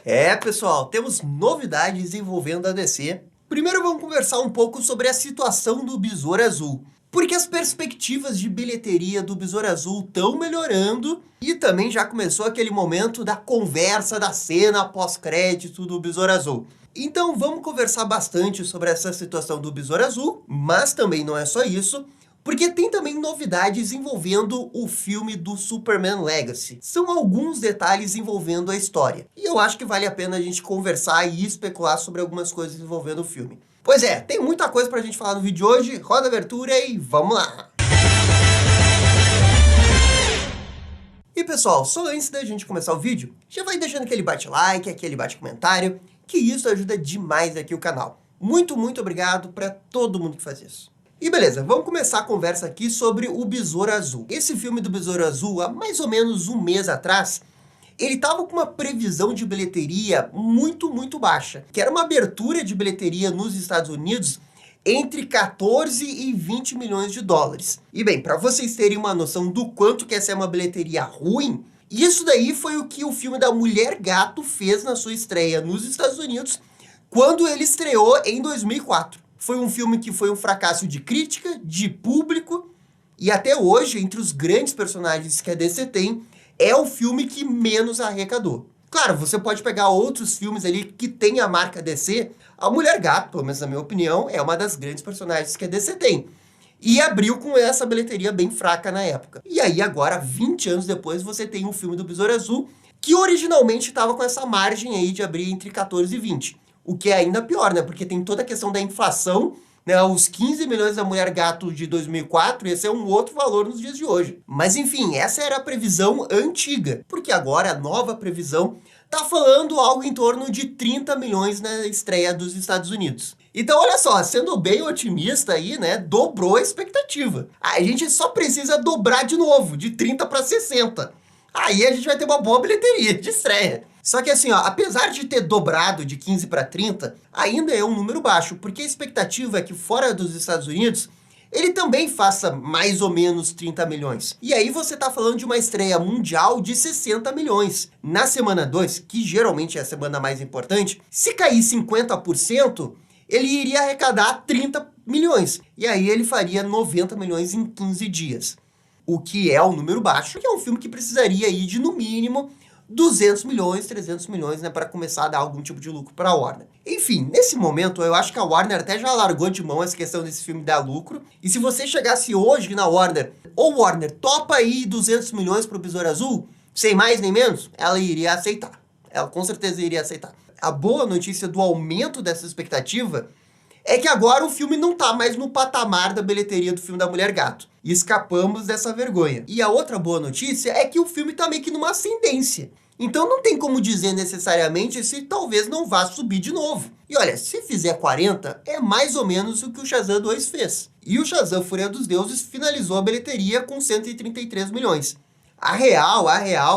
É, pessoal, temos novidades envolvendo a DC. Primeiro vamos conversar um pouco sobre a situação do Besouro Azul, porque as perspectivas de bilheteria do Besouro Azul estão melhorando e também já começou aquele momento da conversa da cena pós-crédito do Besouro Azul. Então vamos conversar bastante sobre essa situação do Besouro Azul, mas também não é só isso, porque tem também novidades envolvendo o filme do Superman Legacy. São alguns detalhes envolvendo a história. E eu acho que vale a pena a gente conversar e especular sobre algumas coisas envolvendo o filme. Pois é, tem muita coisa pra gente falar no vídeo de hoje. Roda a abertura e vamos lá! E pessoal, só antes da gente começar o vídeo, já vai deixando aquele bate-like, aquele bate-comentário, que isso ajuda demais aqui o canal. Muito obrigado para todo mundo que faz isso. E beleza, vamos começar a conversa aqui sobre o Besouro Azul. Esse filme do Besouro Azul, há mais ou menos um mês atrás, ele estava com uma previsão de bilheteria muito baixa, que era uma abertura de bilheteria nos Estados Unidos entre 14 e 20 milhões de dólares. E bem, para vocês terem uma noção do quanto que essa é uma bilheteria ruim, isso daí foi o que o filme da Mulher Gato fez na sua estreia nos Estados Unidos, quando ele estreou em 2004. Foi um filme que foi um fracasso de crítica, de público, e até hoje, entre os grandes personagens que a DC tem, é o filme que menos arrecadou. Claro, você pode pegar outros filmes ali que tem a marca DC. A Mulher Gato, pelo menos na minha opinião, é uma das grandes personagens que a DC tem. E abriu com essa bilheteria bem fraca na época. E aí agora, 20 anos depois, você tem um filme do Besouro Azul, que originalmente estava com essa margem aí de abrir entre 14 e 20. O que é ainda pior, né? Porque tem toda a questão da inflação, né? Os 15 milhões da Mulher Gato de 2004, esse é um outro valor nos dias de hoje. Mas enfim, essa era a previsão antiga, porque agora a nova previsão tá falando algo em torno de 30 milhões na estreia dos Estados Unidos. Então, olha só, sendo bem otimista aí, né, dobrou a expectativa. A gente só precisa dobrar de novo, de 30 para 60. Aí a gente vai ter uma boa bilheteria de estreia. Só que assim, ó, apesar de ter dobrado de 15 para 30, ainda é um número baixo, porque a expectativa é que fora dos Estados Unidos, ele também faça mais ou menos 30 milhões. E aí você tá falando de uma estreia mundial de 60 milhões. Na semana 2, que geralmente é a semana mais importante, se cair 50%, ele iria arrecadar 30 milhões. E aí ele faria 90 milhões em 15 dias. O que é um número baixo, porque é um filme que precisaria ir de, no mínimo, 200 milhões, 300 milhões, né, para começar a dar algum tipo de lucro para a Warner. Enfim, nesse momento, eu acho que a Warner até já largou de mão essa questão desse filme dar lucro. E se você chegasse hoje na Warner, ou Warner, topa aí 200 milhões para o Besouro Azul, sem mais nem menos, ela iria aceitar. Ela com certeza iria aceitar. A boa notícia do aumento dessa expectativa é que agora o filme não tá mais no patamar da bilheteria do filme da Mulher Gato. E escapamos dessa vergonha. E a outra boa notícia é que o filme tá meio que numa ascendência. Então não tem como dizer necessariamente se talvez não vá subir de novo. E olha, se fizer 40, é mais ou menos o que o Shazam 2 fez. E o Shazam Fúria dos Deuses finalizou a bilheteria com 133 milhões. A real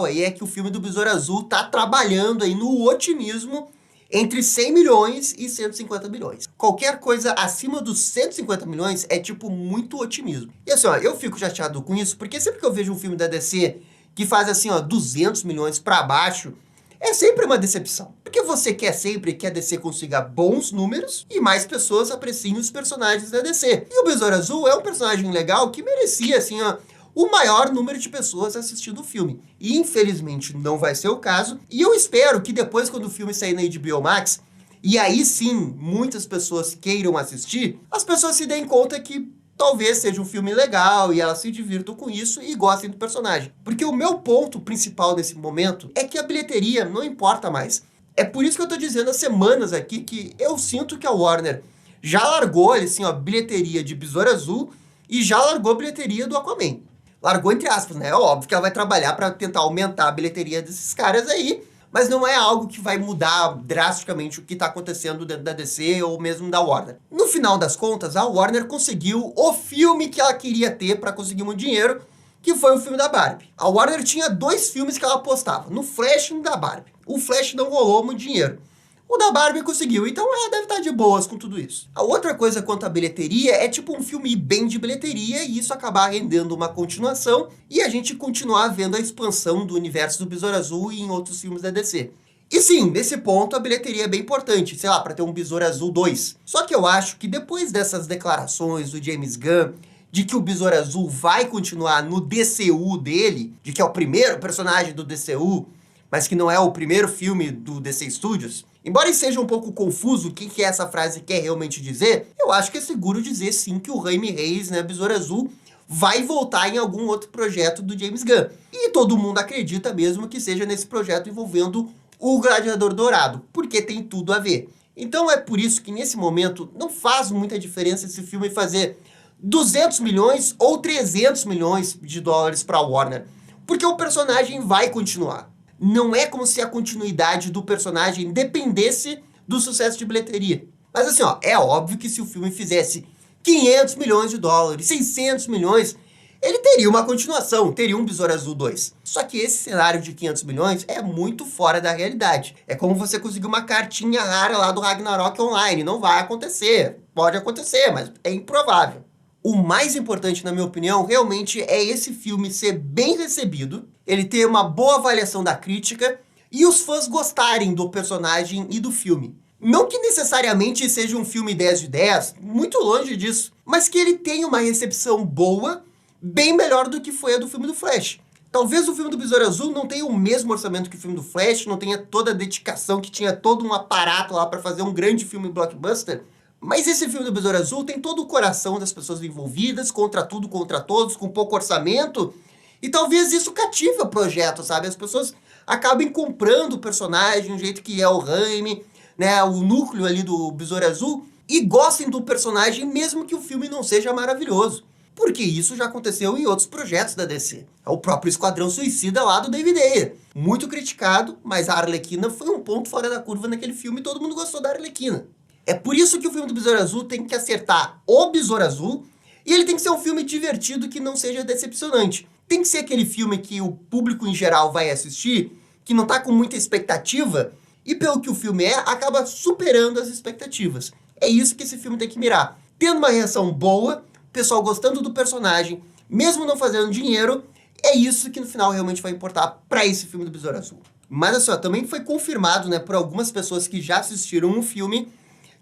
aí é que o filme do Besouro Azul tá trabalhando aí no otimismo entre 100 milhões e 150 milhões. Qualquer coisa acima dos 150 milhões é tipo muito otimismo. E assim, ó, eu fico chateado com isso, porque sempre que eu vejo um filme da DC que faz assim, ó, 200 milhões para baixo, é sempre uma decepção. Porque você quer sempre que a DC consiga bons números e mais pessoas apreciem os personagens da DC. E o Besouro Azul é um personagem legal que merecia, assim, ó, o maior número de pessoas assistindo o filme. E infelizmente não vai ser o caso. E eu espero que depois, quando o filme sair na HBO Max, e aí sim muitas pessoas queiram assistir, as pessoas se deem conta que talvez seja um filme legal e elas se divirtam com isso e gostem do personagem. Porque o meu ponto principal nesse momento é que a bilheteria não importa mais. É por isso que eu tô dizendo há semanas aqui que eu sinto que a Warner já largou, assim, ó, bilheteria de Besouro Azul e já largou a bilheteria do Aquaman. Largou entre aspas, né? É óbvio que ela vai trabalhar para tentar aumentar a bilheteria desses caras aí, mas não é algo que vai mudar drasticamente o que está acontecendo dentro da DC ou mesmo da Warner. No final das contas, a Warner conseguiu o filme que ela queria ter para conseguir muito dinheiro, que foi o filme da Barbie. A Warner tinha 2 filmes que ela apostava, no Flash e no da Barbie. O Flash não rolou muito dinheiro. O da Barbie conseguiu, então ela deve estar de boas com tudo isso. A outra coisa quanto à bilheteria é tipo um filme ir bem de bilheteria e isso acabar rendendo uma continuação e a gente continuar vendo a expansão do universo do Besouro Azul e em outros filmes da DC. E sim, nesse ponto a bilheteria é bem importante, sei lá, para ter um Besouro Azul 2. Só que eu acho que depois dessas declarações do James Gunn, de que o Besouro Azul vai continuar no DCU dele, de que é o primeiro personagem do DCU, mas que não é o primeiro filme do DC Studios, embora seja um pouco confuso o que essa frase quer realmente dizer, eu acho que é seguro dizer sim que o Jaime Reyes, né, Besouro Azul, vai voltar em algum outro projeto do James Gunn. E todo mundo acredita mesmo que seja nesse projeto envolvendo o Gladiador Dourado, porque tem tudo a ver. Então é por isso que nesse momento não faz muita diferença esse filme fazer 200 milhões ou 300 milhões de dólares para a Warner, porque o personagem vai continuar. Não é como se a continuidade do personagem dependesse do sucesso de bilheteria. Mas assim, ó, é óbvio que se o filme fizesse 500 milhões de dólares, 600 milhões, ele teria uma continuação, teria um Besouro Azul 2. Só que esse cenário de 500 milhões é muito fora da realidade. É como você conseguir uma cartinha rara lá do Ragnarok Online. Não vai acontecer. Pode acontecer, mas é improvável. O mais importante, na minha opinião, realmente é esse filme ser bem recebido, ele ter uma boa avaliação da crítica e os fãs gostarem do personagem e do filme. Não que necessariamente seja um filme 10 de 10, muito longe disso, mas que ele tenha uma recepção boa, bem melhor do que foi a do filme do Flash. Talvez o filme do Besouro Azul não tenha o mesmo orçamento que o filme do Flash, não tenha toda a dedicação, que tinha todo um aparato lá para fazer um grande filme blockbuster, mas esse filme do Besouro Azul tem todo o coração das pessoas envolvidas, contra tudo, contra todos, com pouco orçamento, e talvez isso cative o projeto, sabe? As pessoas acabem comprando o personagem, o jeito que é o Raimi, né, o núcleo ali do Besouro Azul, e gostem do personagem mesmo que o filme não seja maravilhoso. Porque isso já aconteceu em outros projetos da DC. É o próprio Esquadrão Suicida lá do David Ayer. Muito criticado, mas a Arlequina foi um ponto fora da curva naquele filme e todo mundo gostou da Arlequina. É por isso que o filme do Besouro Azul tem que acertar o Besouro Azul e ele tem que ser um filme divertido que não seja decepcionante. Tem que ser aquele filme que o público em geral vai assistir, que não tá com muita expectativa e pelo que o filme é, acaba superando as expectativas. É isso que esse filme tem que mirar. Tendo uma reação boa, pessoal gostando do personagem, mesmo não fazendo dinheiro, é isso que no final realmente vai importar para esse filme do Besouro Azul. Mas assim, ó, também foi confirmado, né, por algumas pessoas que já assistiram o filme,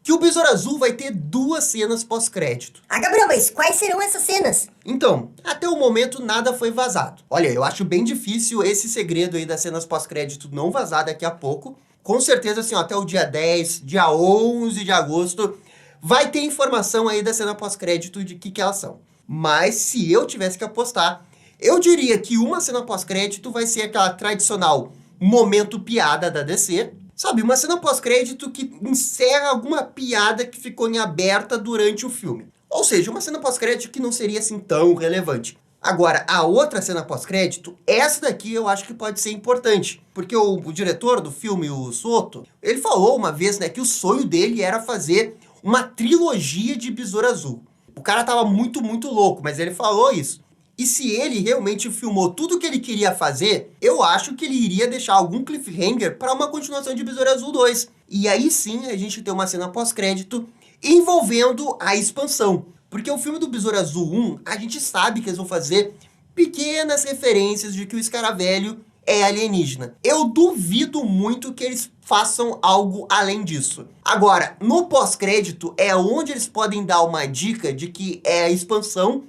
que o Besouro Azul vai ter 2 cenas pós-crédito. Ah, Gabriel, mas quais serão essas cenas? Então, até o momento nada foi vazado. Olha, eu acho bem difícil esse segredo aí das cenas pós-crédito não vazar daqui a pouco. Com certeza, assim, ó, até o dia 10, dia 11 de agosto, vai ter informação aí da cena pós-crédito de que elas são. Mas se eu tivesse que apostar, eu diria que uma cena pós-crédito vai ser aquela tradicional momento piada da DC. Sabe, uma cena pós-crédito que encerra alguma piada que ficou em aberta durante o filme. Ou seja, uma cena pós-crédito que não seria assim tão relevante. Agora, a outra cena pós-crédito, essa daqui eu acho que pode ser importante. Porque o diretor do filme, o Soto, ele falou uma vez, né, que o sonho dele era fazer uma trilogia de Besouro Azul. O cara tava muito, muito louco, mas ele falou isso. E se ele realmente filmou tudo o que ele queria fazer, eu acho que ele iria deixar algum cliffhanger para uma continuação de Besouro Azul 2. E aí sim a gente tem uma cena pós-crédito envolvendo a expansão. Porque o filme do Besouro Azul 1, a gente sabe que eles vão fazer pequenas referências de que o Escaravelho é alienígena. Eu duvido muito que eles façam algo além disso. Agora, no pós-crédito é onde eles podem dar uma dica de que é a expansão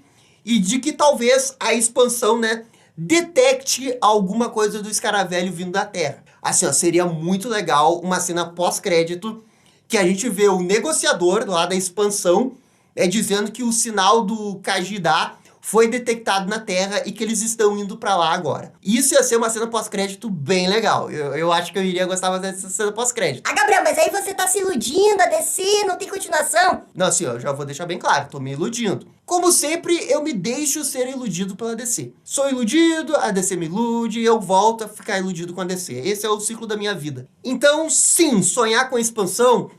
e de que talvez a expansão, né, detecte alguma coisa do Escaravelho vindo da Terra. Assim, ó, seria muito legal uma cena pós-crédito que a gente vê o negociador lá da expansão, né, dizendo que o sinal do Kajidá foi detectado na Terra e que eles estão indo pra lá agora. Isso ia ser uma cena pós-crédito bem legal. Eu acho que eu iria gostar dessa cena pós-crédito. Ah, Gabriel, mas aí você tá se iludindo, a DC não tem continuação. Não, assim, eu já vou deixar bem claro, tô me iludindo. Como sempre, eu me deixo ser iludido pela DC. Sou iludido, a DC me ilude, eu volto a ficar iludido com a DC. Esse é o ciclo da minha vida. Então, sim, sonhar com a expansão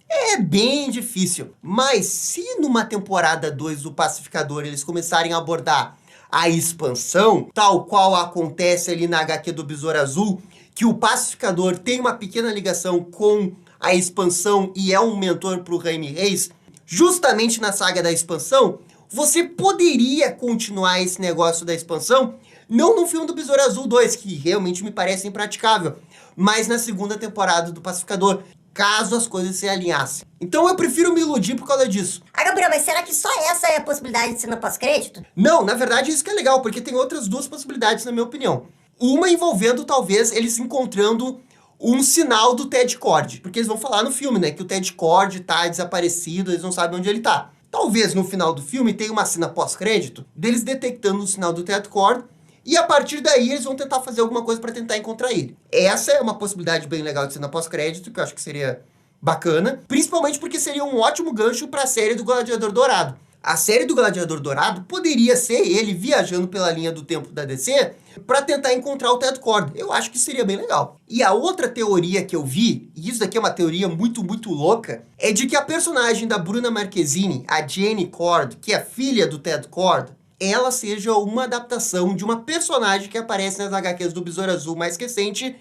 é bem difícil. Mas se numa temporada 2 do Pacificador eles começarem a abordar a expansão, tal qual acontece ali na HQ do Besouro Azul, que o Pacificador tem uma pequena ligação com a expansão e é um mentor pro Jaime Reyes, justamente na saga da expansão, você poderia continuar esse negócio da expansão, não no filme do Besouro Azul 2, que realmente me parece impraticável, mas na segunda temporada do Pacificador, caso as coisas se alinhassem. Então eu prefiro me iludir por causa disso. Ah, Gabriel, mas será que só essa é a possibilidade de cena pós-crédito? Não, na verdade isso que é legal, porque tem outras duas possibilidades na minha opinião. Uma envolvendo, talvez, eles encontrando um sinal do Ted Kord. Porque eles vão falar no filme, né, que o Ted Kord tá desaparecido, eles não sabem onde ele tá. Talvez no final do filme tenha uma cena pós-crédito deles detectando o sinal do Ted Kord e a partir daí eles vão tentar fazer alguma coisa para tentar encontrar ele. Essa é uma possibilidade bem legal de cena pós-crédito, que eu acho que seria bacana, principalmente porque seria um ótimo gancho para a série do Gladiador Dourado. A série do Gladiador Dourado poderia ser ele viajando pela linha do tempo da DC para tentar encontrar o Ted Kord. Eu acho que seria bem legal. E a outra teoria que eu vi, e isso daqui é uma teoria muito, muito louca, é de que a personagem da Bruna Marquezine, a Jenny Kord, que é filha do Ted Kord, ela seja uma adaptação de uma personagem que aparece nas HQs do Besouro Azul mais recente,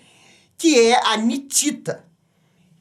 que é a Nitita.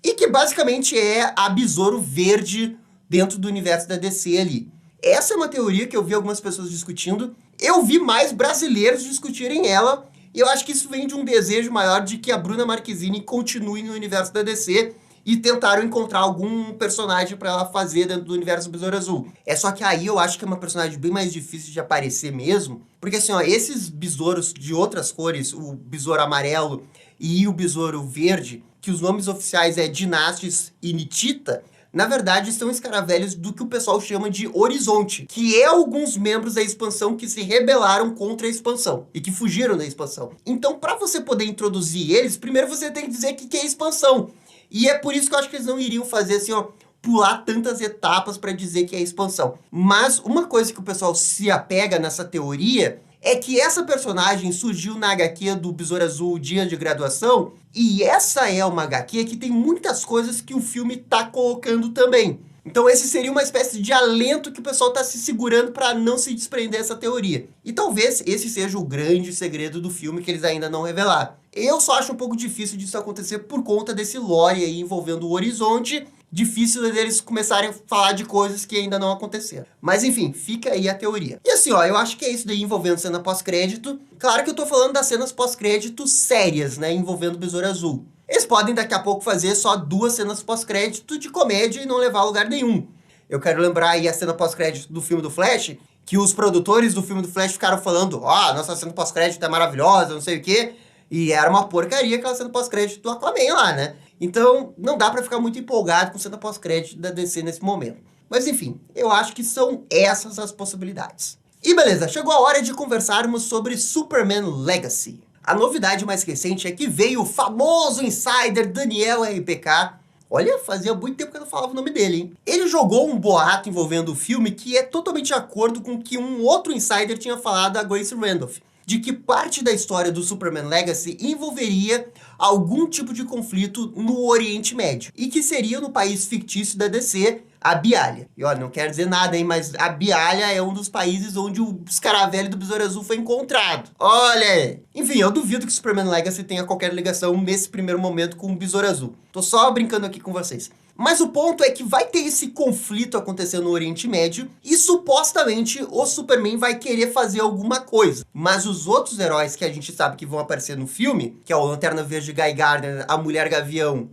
E que basicamente é a Besouro Verde dentro do universo da DC ali. Essa é uma teoria que eu vi algumas pessoas discutindo. Eu vi mais brasileiros discutirem ela. E eu acho que isso vem de um desejo maior de que a Bruna Marquezine continue no universo da DC e tentaram encontrar algum personagem para ela fazer dentro do universo do Besouro Azul. É só que aí eu acho que é uma personagem bem mais difícil de aparecer mesmo. Porque assim, ó, esses besouros de outras cores, o besouro amarelo e o besouro verde, que os nomes oficiais é Dynastis e Nitita, na verdade, são escaravelhos do que o pessoal chama de Horizonte, que é alguns membros da expansão que se rebelaram contra a expansão e que fugiram da expansão. Então, para você poder introduzir eles, primeiro você tem que dizer que é expansão. E é por isso que eu acho que eles não iriam fazer assim, ó, pular tantas etapas para dizer que é expansão. Mas uma coisa que o pessoal se apega nessa teoria é que essa personagem surgiu na HQ do Besouro Azul Dia de Graduação, e essa é uma HQ que tem muitas coisas que o filme tá colocando também. Então esse seria uma espécie de alento que o pessoal tá se segurando para não se desprender dessa teoria. E talvez esse seja o grande segredo do filme que eles ainda não revelaram. Eu só acho um pouco difícil disso acontecer por conta desse lore aí envolvendo o Horizonte. Difícil deles começarem a falar de coisas que ainda não aconteceram. Mas enfim, fica aí a teoria. E assim, ó, eu acho que é isso daí envolvendo cena pós-crédito. Claro que eu tô falando das cenas pós-crédito sérias, né, envolvendo o Besouro Azul. Eles podem daqui a pouco fazer só 2 cenas pós-crédito de comédia e não levar a lugar nenhum. Eu quero lembrar aí a cena pós-crédito do filme do Flash, que os produtores do filme do Flash ficaram falando, nossa cena pós-crédito é maravilhosa, não sei o quê. E era uma porcaria aquela cena pós-crédito do Aquaman lá, né? Então, não dá pra ficar muito empolgado com cena pós-crédito da DC nesse momento. Mas enfim, eu acho que são essas as possibilidades. E beleza, chegou a hora de conversarmos sobre Superman Legacy. A novidade mais recente é que veio o famoso insider Daniel RPK. Olha, fazia muito tempo que eu não falava o nome dele, hein? Ele jogou um boato envolvendo o filme que é totalmente de acordo com o que um outro insider tinha falado a Grace Randolph, de que parte da história do Superman Legacy envolveria algum tipo de conflito no Oriente Médio, e que seria no país fictício da DC, a Bialha. E olha, não quero dizer nada, hein, mas a Bialha é um dos países onde o escaravelho do Besouro Azul foi encontrado. Olha aí! Enfim, eu duvido que Superman Legacy tenha qualquer ligação nesse primeiro momento com o Besouro Azul. Tô só brincando aqui com vocês. Mas o ponto é que vai ter esse conflito acontecendo no Oriente Médio e supostamente o Superman vai querer fazer alguma coisa. Mas os outros heróis que a gente sabe que vão aparecer no filme, que é o Lanterna Verde Guy Gardner, a Mulher Gavião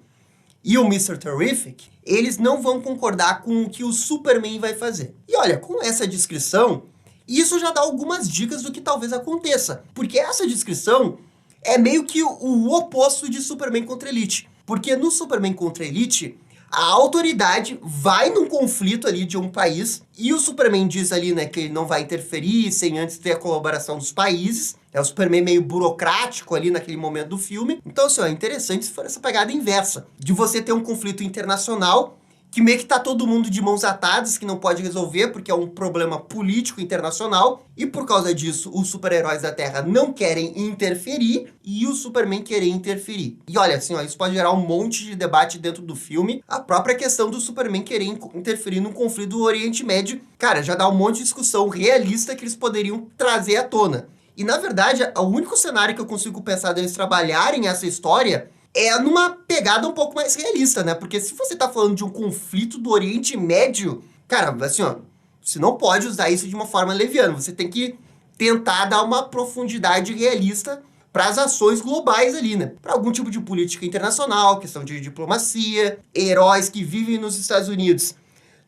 e o Mr. Terrific, eles não vão concordar com o que o Superman vai fazer. E olha, com essa descrição, isso já dá algumas dicas do que talvez aconteça. Porque essa descrição é meio que o oposto de Superman contra Elite. Porque no Superman contra Elite, a autoridade vai num conflito ali de um país e o Superman diz ali, né, que ele não vai interferir sem antes ter a colaboração dos países. É o Superman meio burocrático ali naquele momento do filme. Então, assim, é interessante se for essa pegada inversa, de você ter um conflito internacional que meio que tá todo mundo de mãos atadas, que não pode resolver porque é um problema político internacional, e por causa disso os super-heróis da Terra não querem interferir e o Superman querer interferir. E olha, assim, ó, isso pode gerar um monte de debate dentro do filme. A própria questão do Superman querer interferir num conflito do Oriente Médio, cara, já dá um monte de discussão realista que eles poderiam trazer à tona. E na verdade, o único cenário que eu consigo pensar deles trabalharem essa história é numa pegada um pouco mais realista, né? Porque se você tá falando de um conflito do Oriente Médio, cara, assim, ó, você não pode usar isso de uma forma leviana. Você tem que tentar dar uma profundidade realista para as ações globais ali, né? Para algum tipo de política internacional, questão de diplomacia, heróis que vivem nos Estados Unidos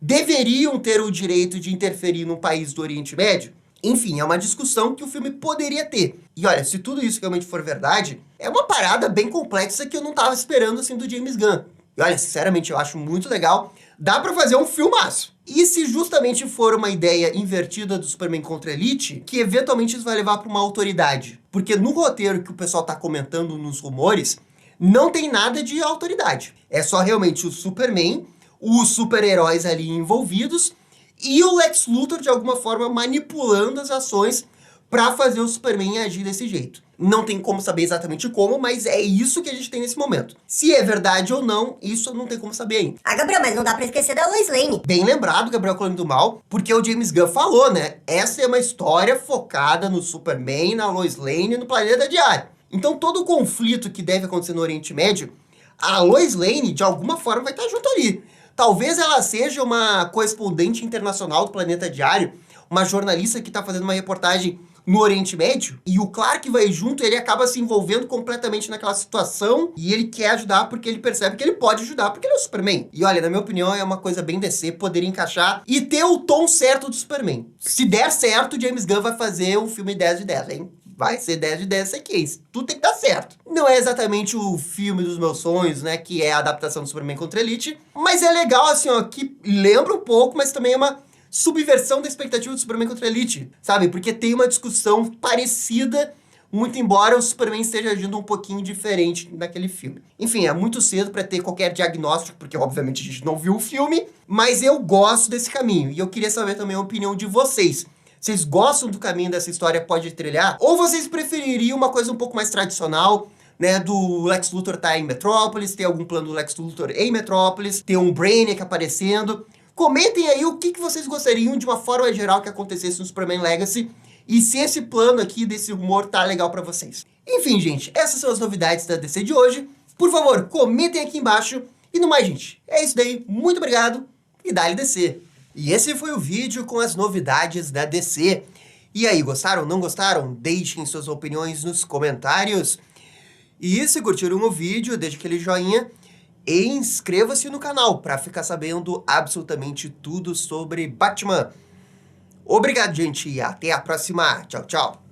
deveriam ter o direito de interferir num país do Oriente Médio? Enfim, é uma discussão que o filme poderia ter. E olha, se tudo isso realmente for verdade, é uma parada bem complexa que eu não tava esperando assim do James Gunn. E olha, sinceramente, eu acho muito legal. Dá pra fazer um filmaço. E se justamente for uma ideia invertida do Superman contra a Elite, que eventualmente isso vai levar pra uma autoridade? Porque no roteiro que o pessoal tá comentando nos rumores, não tem nada de autoridade. É só realmente o Superman, os super-heróis ali envolvidos e o Lex Luthor, de alguma forma, manipulando as ações pra fazer o Superman agir desse jeito. Não tem como saber exatamente como, mas é isso que a gente tem nesse momento. Se é verdade ou não, isso não tem como saber ainda. Ah, Gabriel, mas não dá pra esquecer da Lois Lane. Bem lembrado, Gabriel Colônia do Mal, porque o James Gunn falou, né? Essa é uma história focada no Superman, na Lois Lane e no Planeta Diário. Então todo o conflito que deve acontecer no Oriente Médio, a Lois Lane, de alguma forma, vai estar junto ali. Talvez ela seja uma correspondente internacional do Planeta Diário, uma jornalista que está fazendo uma reportagem no Oriente Médio, e o Clark vai junto, ele acaba se envolvendo completamente naquela situação, e ele quer ajudar porque ele percebe que ele pode ajudar, porque ele é o Superman. E olha, na minha opinião, é uma coisa bem DC, poderia encaixar e ter o tom certo do Superman. Se der certo, James Gunn vai fazer um filme 10 de 10, hein? Vai ser 10 de 10 esse aqui, tudo tem que dar certo. Não é exatamente o filme dos meus sonhos, né, que é a adaptação do Superman contra a Elite, mas é legal, assim, ó, que lembra um pouco, mas também é uma subversão da expectativa do Superman contra a Elite, sabe? Porque tem uma discussão parecida, muito embora o Superman esteja agindo um pouquinho diferente naquele filme. Enfim, é muito cedo para ter qualquer diagnóstico, porque obviamente a gente não viu o filme, mas eu gosto desse caminho, e eu queria saber também a opinião de vocês. Vocês gostam do caminho dessa história pode trilhar? Ou vocês prefeririam uma coisa um pouco mais tradicional, né, do Lex Luthor estar em Metrópolis, ter algum plano do Lex Luthor em Metrópolis, ter um Brainiac aparecendo? Comentem aí o que vocês gostariam de uma forma geral que acontecesse no Superman Legacy e se esse plano aqui desse humor tá legal pra vocês. Enfim, gente, essas são as novidades da DC de hoje. Por favor, comentem aqui embaixo. E no mais, gente, é isso daí. Muito obrigado e dá-lhe DC. E esse foi o vídeo com as novidades da DC. E aí, gostaram, não gostaram? Deixem suas opiniões nos comentários. E se curtiram o vídeo, deixe aquele joinha. E inscreva-se no canal para ficar sabendo absolutamente tudo sobre Batman. Obrigado, gente, e até a próxima. Tchau, tchau.